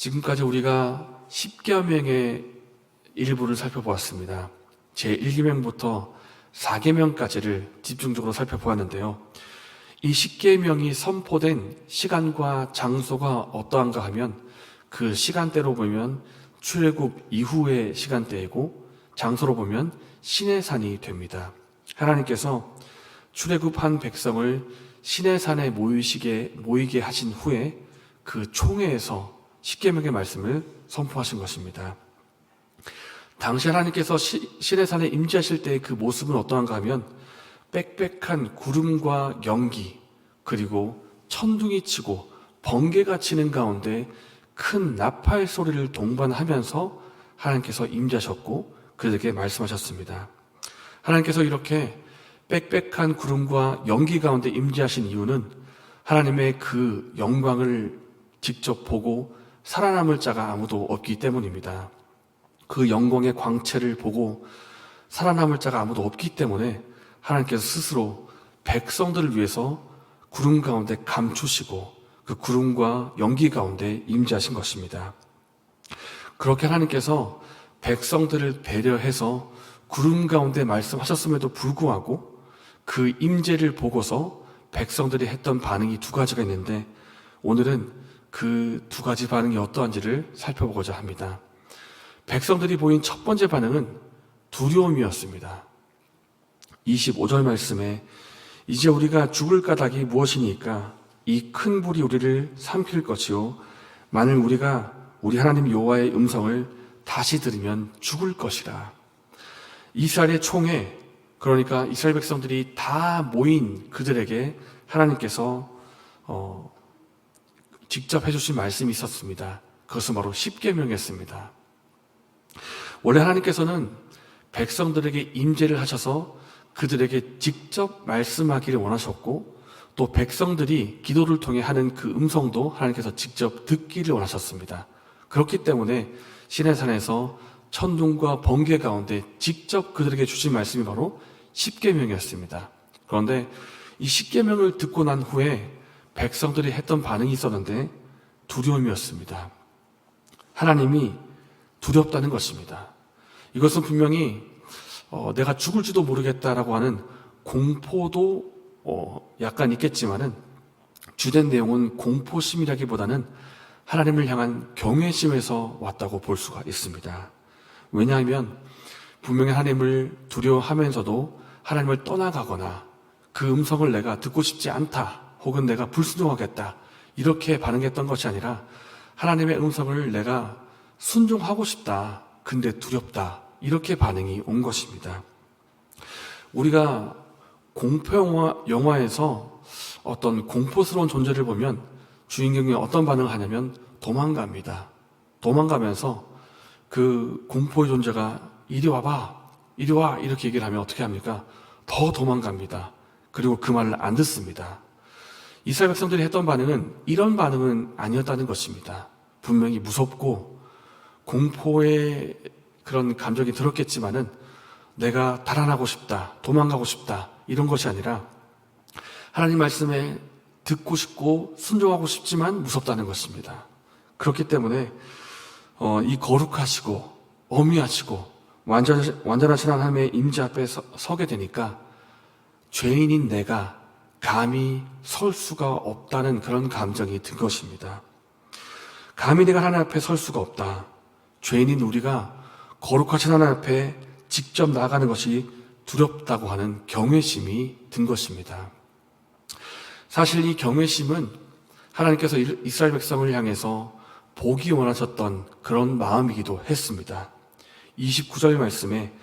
지금까지 우리가 10계명의 일부를 살펴보았습니다. 제1계명부터 4계명까지를 집중적으로 살펴보았는데요. 이 10계명이 선포된 시간과 장소가 어떠한가 하면 그 시간대로 보면 출애굽 이후의 시간대이고 장소로 보면 시내산이 됩니다. 하나님께서 출애굽한 백성을 시내산에 모이게 하신 후에 그 총회에서 10계명의 말씀을 선포하신 것입니다. 당시 하나님께서 시내산에 임재하실 때의 그 모습은 어떠한가 하면 빽빽한 구름과 연기, 그리고 천둥이 치고 번개가 치는 가운데 큰 나팔 소리를 동반하면서 하나님께서 임재하셨고 그들에게 말씀하셨습니다. 하나님께서 이렇게 빽빽한 구름과 연기 가운데 임재하신 이유는 하나님의 그 영광을 직접 보고 살아남을 자가 아무도 없기 때문입니다. 그 영광의 광채를 보고 살아남을 자가 아무도 없기 때문에 하나님께서 스스로 백성들을 위해서 구름 가운데 감추시고 그 구름과 연기 가운데 임재하신 것입니다. 그렇게 하나님께서 백성들을 배려해서 구름 가운데 말씀하셨음에도 불구하고 그 임재를 보고서 백성들이 했던 반응이 두 가지가 있는데 오늘은 그 두 가지 반응이 어떠한지를 살펴보고자 합니다. 백성들이 보인 첫 번째 반응은 두려움이었습니다. 25절 말씀에 이제 우리가 죽을 까닭이 무엇이니까 이 큰 불이 우리를 삼킬 것이요 만일 우리가 우리 하나님 여호와의 음성을 다시 들으면 죽을 것이라. 이스라엘의 총회, 그러니까 이스라엘 백성들이 다 모인 그들에게 하나님께서 직접 해주신 말씀이 있었습니다. 그것은 바로 10계명이었습니다. 원래 하나님께서는 백성들에게 임재를 하셔서 그들에게 직접 말씀하기를 원하셨고 또 백성들이 기도를 통해 하는 그 음성도 하나님께서 직접 듣기를 원하셨습니다. 그렇기 때문에 시내산에서 천둥과 번개 가운데 직접 그들에게 주신 말씀이 바로 10계명이었습니다. 그런데 이 10계명을 듣고 난 후에 백성들이 했던 반응이 있었는데 두려움이었습니다. 하나님이 두렵다는 것입니다. 이것은 분명히 내가 죽을지도 모르겠다라고 하는 공포도 약간 있겠지만은 주된 내용은 공포심이라기보다는 하나님을 향한 경외심에서 왔다고 볼 수가 있습니다. 왜냐하면 분명히 하나님을 두려워하면서도 하나님을 떠나가거나 그 음성을 내가 듣고 싶지 않다 혹은 내가 불순종하겠다 이렇게 반응했던 것이 아니라 하나님의 음성을 내가 순종하고 싶다 근데 두렵다 이렇게 반응이 온 것입니다. 우리가 공포 영화에서 어떤 공포스러운 존재를 보면 주인공이 어떤 반응을 하냐면 도망갑니다. 도망가면서 그 공포의 존재가 이리 와봐, 이리 와 이렇게 얘기를 하면 어떻게 합니까? 더 도망갑니다. 그리고 그 말을 안 듣습니다. 이스라엘 백성들이 했던 반응은 이런 반응은 아니었다는 것입니다. 분명히 무섭고 공포의 그런 감정이 들었겠지만은 내가 달아나고 싶다, 도망가고 싶다 이런 것이 아니라 하나님 말씀에 듣고 싶고 순종하고 싶지만 무섭다는 것입니다. 그렇기 때문에 이 거룩하시고 엄위하시고 완전하신 하나님의 임재 앞에 서게 되니까 죄인인 내가 감히 설 수가 없다는 그런 감정이 든 것입니다. 감히 내가 하나님 앞에 설 수가 없다. 죄인인 우리가 거룩하신 하나님 앞에 직접 나아가는 것이 두렵다고 하는 경외심이 든 것입니다. 사실 이 경외심은 하나님께서 이스라엘 백성을 향해서 보기 원하셨던 그런 마음이기도 했습니다. 29절 말씀에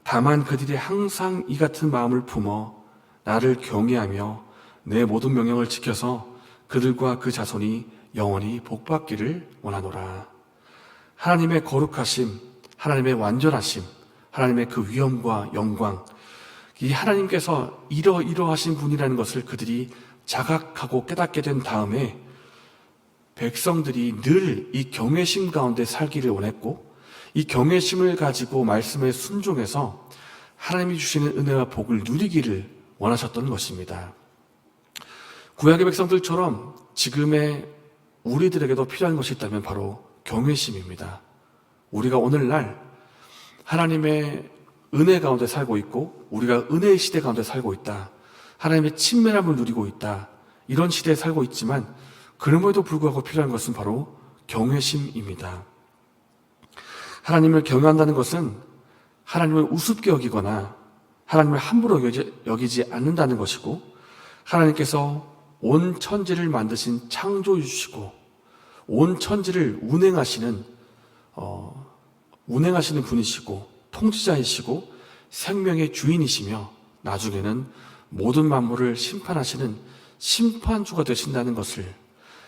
다만 그들이 항상 이 같은 마음을 품어 나를 경외하며 내 모든 명령을 지켜서 그들과 그 자손이 영원히 복받기를 원하노라. 하나님의 거룩하심, 하나님의 완전하심, 하나님의 그 위엄과 영광, 이 하나님께서 이러하신 분이라는 것을 그들이 자각하고 깨닫게 된 다음에 백성들이 늘 이 경외심 가운데 살기를 원했고 이 경외심을 가지고 말씀에 순종해서 하나님이 주시는 은혜와 복을 누리기를 원하셨던 것입니다. 구약의 백성들처럼 지금의 우리들에게도 필요한 것이 있다면 바로 경외심입니다. 우리가 오늘날 하나님의 은혜 가운데 살고 있고 우리가 은혜의 시대 가운데 살고 있다. 하나님의 친밀함을 누리고 있다. 이런 시대에 살고 있지만 그럼에도 불구하고 필요한 것은 바로 경외심입니다. 하나님을 경외한다는 것은 하나님을 우습게 여기거나 하나님을 함부로 여기지 않는다는 것이고 하나님께서 온 천지를 만드신 창조주시고 온 천지를 운행하시는 분이시고 통치자이시고 생명의 주인이시며 나중에는 모든 만물을 심판하시는 심판주가 되신다는 것을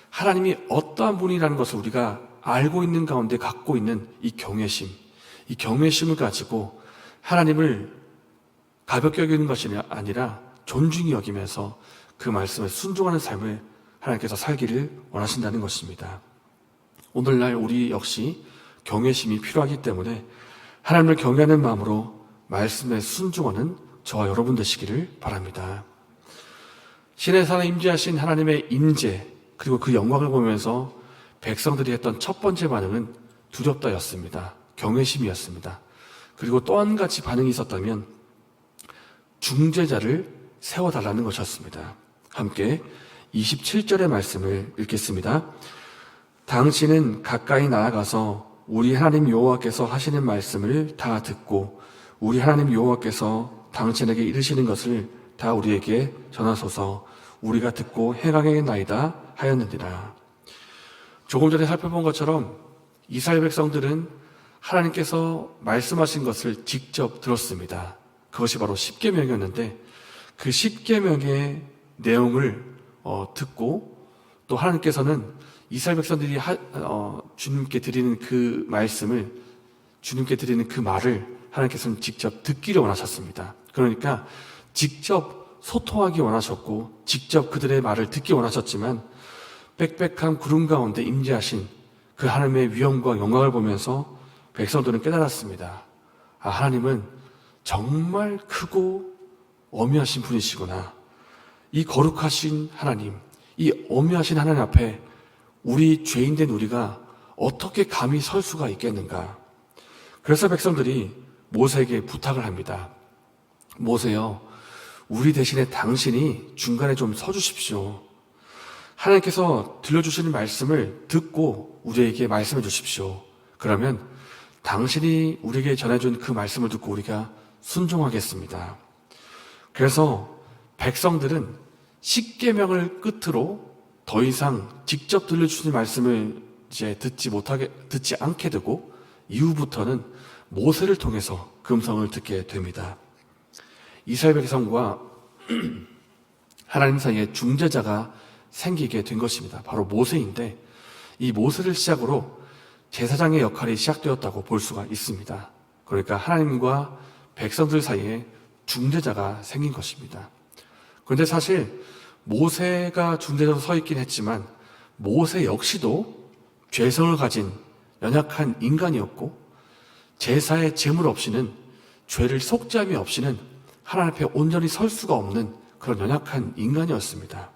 하나님이 어떠한 분이라는 것을 우리가 알고 있는 가운데 갖고 있는 이 경외심을 가지고 하나님을 가볍게 여기는 것이 아니라 존중히 여기면서 그 말씀에 순종하는 삶을 하나님께서 살기를 원하신다는 것입니다. 오늘날 우리 역시 경외심이 필요하기 때문에 하나님을 경외하는 마음으로 말씀에 순종하는 저와 여러분 되시기를 바랍니다. 신의 산에 임재하신 하나님의 임재 그리고 그 영광을 보면서 백성들이 했던 첫 번째 반응은 두렵다였습니다. 경외심이었습니다. 그리고 또 한 가지 반응이 있었다면 중재자를 세워달라는 것이었습니다. 함께 27절의 말씀을 읽겠습니다. 당신은 가까이 나아가서 우리 하나님 여호와께서 하시는 말씀을 다 듣고 우리 하나님 여호와께서 당신에게 이르시는 것을 다 우리에게 전하소서. 우리가 듣고 행하겠나이다 하였느니라. 조금 전에 살펴본 것처럼 이스라엘 백성들은 하나님께서 말씀하신 것을 직접 들었습니다. 그것이 바로 십계명이었는데 그 십계명의 내용을 듣고 또 하나님께서는 이스라엘 백성들이 주님께 드리는 그 말씀을 주님께 드리는 그 말을 하나님께서는 직접 듣기를 원하셨습니다. 그러니까 직접 소통하기 원하셨고 직접 그들의 말을 듣기 원하셨지만 빽빽한 구름 가운데 임재하신 그 하나님의 위엄과 영광을 보면서 백성들은 깨달았습니다. 하나님은 정말 크고 어미하신 분이시구나. 이 거룩하신 하나님, 이 어미하신 하나님 앞에 우리 죄인된 우리가 어떻게 감히 설 수가 있겠는가. 그래서 백성들이 모세에게 부탁을 합니다. 모세요, 우리 대신에 당신이 중간에 좀 서주십시오. 하나님께서 들려주시는 말씀을 듣고 우리에게 말씀해 주십시오. 그러면 당신이 우리에게 전해준 그 말씀을 듣고 우리가 순종하겠습니다. 그래서 백성들은 십계명을 끝으로 더 이상 직접 들려주신 말씀을 이제 듣지 않게 되고 이후부터는 모세를 통해서 그 음성을 듣게 됩니다. 이스라엘 백성과 하나님 사이에 중재자가 생기게 된 것입니다. 바로 모세인데 이 모세를 시작으로 제사장의 역할이 시작되었다고 볼 수가 있습니다. 그러니까 하나님과 백성들 사이에 중재자가 생긴 것입니다. 그런데 사실 모세가 중재자로 서 있긴 했지만 모세 역시도 죄성을 가진 연약한 인간이었고 제사의 제물 없이는 죄를 속죄함이 없이는 하나님 앞에 온전히 설 수가 없는 그런 연약한 인간이었습니다.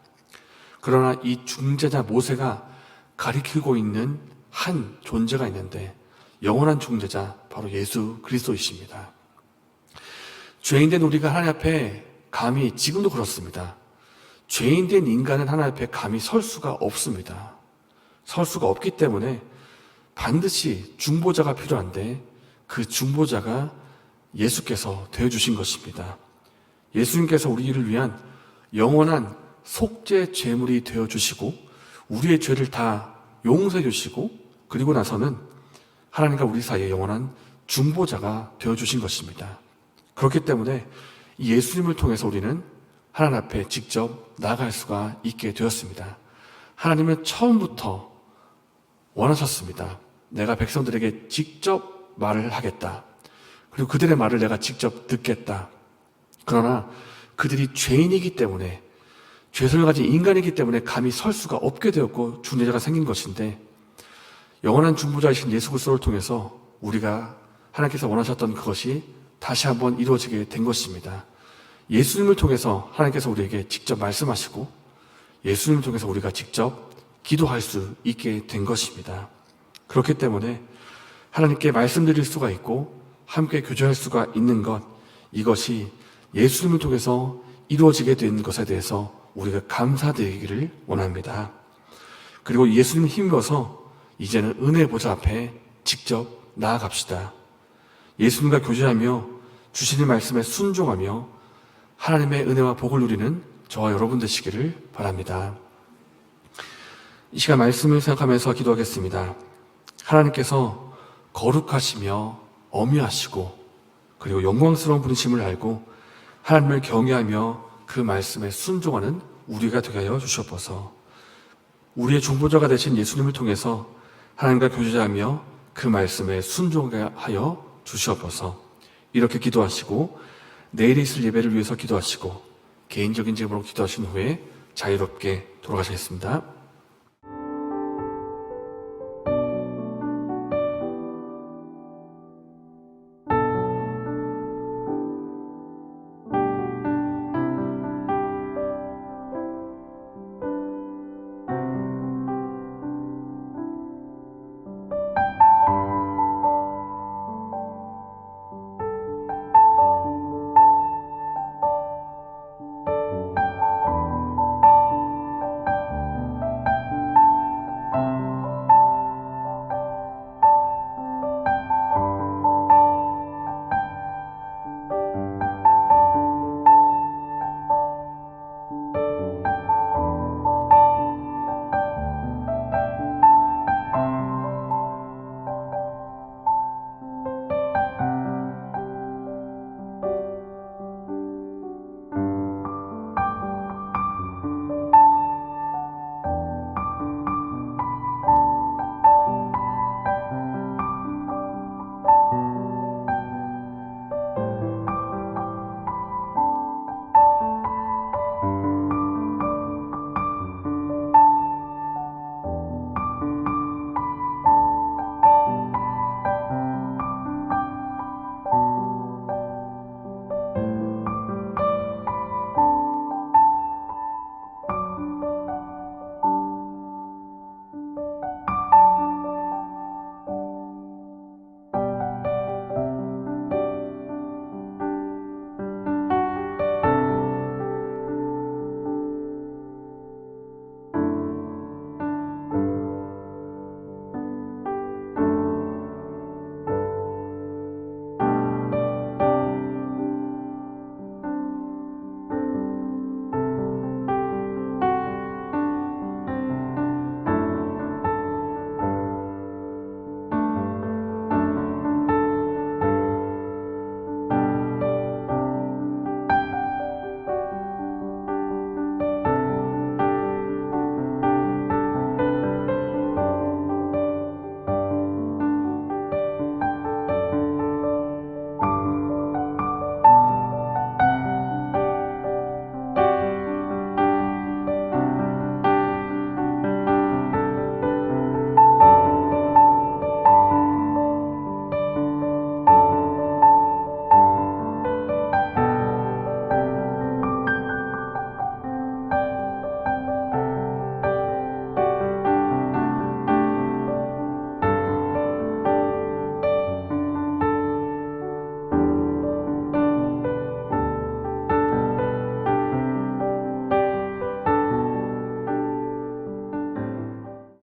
그러나 이 중재자 모세가 가리키고 있는 한 존재가 있는데 영원한 중재자 바로 예수 그리스도이십니다. 죄인된 우리가 하나님 앞에 감히 지금도 그렇습니다. 죄인된 인간은 하나님 앞에 감히 설 수가 없습니다. 설 수가 없기 때문에 반드시 중보자가 필요한데 그 중보자가 예수께서 되어주신 것입니다. 예수님께서 우리를 위한 영원한 속죄 제물이 되어주시고 우리의 죄를 다 용서해 주시고 그리고 나서는 하나님과 우리 사이에 영원한 중보자가 되어주신 것입니다. 그렇기 때문에 이 예수님을 통해서 우리는 하나님 앞에 직접 나아갈 수가 있게 되었습니다. 하나님은 처음부터 원하셨습니다. 내가 백성들에게 직접 말을 하겠다. 그리고 그들의 말을 내가 직접 듣겠다. 그러나 그들이 죄인이기 때문에 죄성을 가진 인간이기 때문에 감히 설 수가 없게 되었고 중재자가 생긴 것인데 영원한 중보자이신 예수 그리스도를 통해서 우리가 하나님께서 원하셨던 그것이 다시 한번 이루어지게 된 것입니다. 예수님을 통해서 하나님께서 우리에게 직접 말씀하시고 예수님을 통해서 우리가 직접 기도할 수 있게 된 것입니다. 그렇기 때문에 하나님께 말씀드릴 수가 있고 함께 교제할 수가 있는 것, 이것이 예수님을 통해서 이루어지게 된 것에 대해서 우리가 감사드리기를 원합니다. 그리고 예수님 힘입어서 이제는 은혜 보좌 앞에 직접 나아갑시다. 예수님과 교제하며 주시는 말씀에 순종하며 하나님의 은혜와 복을 누리는 저와 여러분 되시기를 바랍니다. 이 시간 말씀을 생각하면서 기도하겠습니다. 하나님께서 거룩하시며 엄위하시고 그리고 영광스러운 분이심을 알고 하나님을 경외하며 그 말씀에 순종하는 우리가 되게 하여 주시옵소서. 우리의 중보자가 되신 예수님을 통해서 하나님과 교제하며 그 말씀에 순종하여 주시옵소서. 이렇게 기도하시고 내일 있을 예배를 위해서 기도하시고 개인적인 집으로 기도하신 후에 자유롭게 돌아가시겠습니다.